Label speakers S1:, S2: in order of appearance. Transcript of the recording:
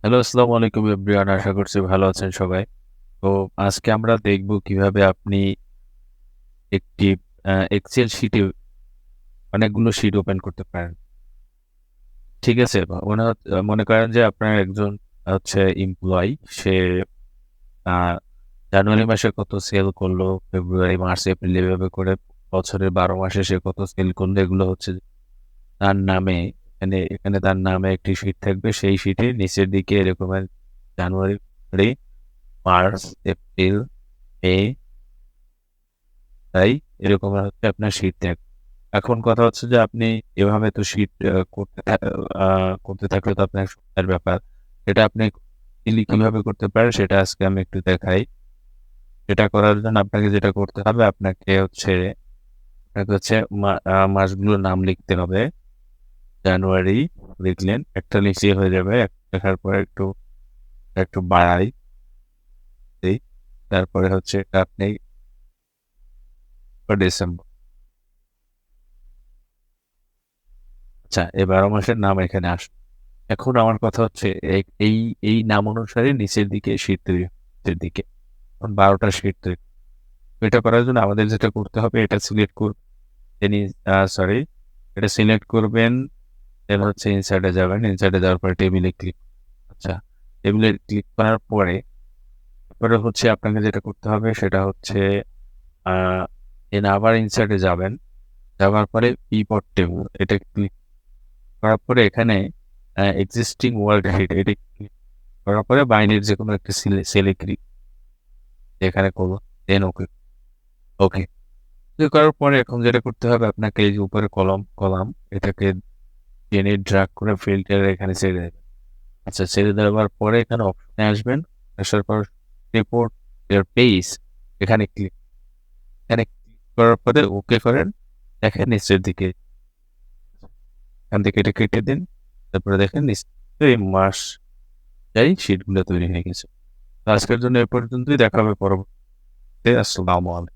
S1: Hello, আসসালামু আলাইকুম everyone. আশা করছি ভালো আছেন সবাই। তো আজকে আমরা দেখব কিভাবে আপনি একটি এক্সেল শিটে অনেকগুলো শিট ওপেন করতে পারেন। ঠিক আছে? মনে করেন যে আপনার একজন এমপ্লয়ি। সে আ জানুয়ারি মাসে কত সেল করলো, ফেব্রুয়ারি, মার্চ, এপ্রিল এভাবে করে বছরের ১২ মাসে সে কত সেল করলো এগুলো হচ্ছে তার নামে। এখানে তার নামে একটি শিট থাকবে। সেই শিটে নিচের দিকে এরকমের জানুয়ারি, ফেব্রুয়ারি, মার্চ, এপ্রিল, মে, তাই এরকম আপনার শীট থাকবে। এখন কথা হচ্ছে যে আপনি এভাবে তো শীট করতে থাকলে তো আপনার সময়ের ব্যাপার। এটা আপনি কিভাবে করতে পারেন সেটা আজকে আমি একটু দেখাই। সেটা করার জন্য আপনাকে যেটা করতে হবে আপনাকে হচ্ছে মাসগুলোর নাম লিখতে হবে। জানুয়ারি লিখলেন, একটা লিখলেই হয়ে যাবে। লেখার পরে একটু একটু বাড়াই দেই। তারপরে হচ্ছে এটা আপনি ডিসেম্বর। আচ্ছা, এই ১২ মাসের নাম এখানে আসবে। এখন আমার কথা হচ্ছে এই এই নাম অনুসারে নিচের দিকে শীট তৈরি নিচের দিকে। এখন ১২টা শীট তৈরি। এটা করার জন্য আমাদের যেটা করতে হবে এটা সিলেক্ট সরি, এটা সিলেক্ট করবেন। দেন হচ্ছে ইনসার্টে যাবেন। ইনসার্টে যাওয়ার পরে টেবিলে ক্লিক। আচ্ছা, টেবিলে ক্লিক করার পরে হচ্ছে আপনাকে যেটা করতে হবে সেটা হচ্ছে দেন আবার ইনসার্টে যাবেন। যাওয়ার পরে পিভট টেবল এটা ক্লিক করার পরে এখানে এক্সিস্টিং ওয়ার্কশিট এটা ক্লিক করার পরে বাইরের যেকোনো একটা সেলে ক্লিক এখানে করবো। দেন ওকে। ওকে করার পরে এখন যেটা করতে হবে আপনাকে এই যে উপরে কলাম এটাকে টেনে ড্রাগ করে ফিল্টার এখানে ছেড়ে দেবেন। আচ্ছা, ছেড়ে দেওয়ার পরে এখানে অপশনে আসবেন। আসার পর রিপোর্ট এর পেজ এখানে ক্লিক করার পরে ওকে করেন। দেখেন নিচের দিকে এখান থেকে এটা কেটে দিন। তারপরে দেখেন নিশ্চয়ই মাস যাই শিটগুলো তৈরি হয়ে গেছে। তো আজকের জন্য এ পর্যন্তই। দেখা হবে পরবর্তীতে। আসসালামু আলাইকুম।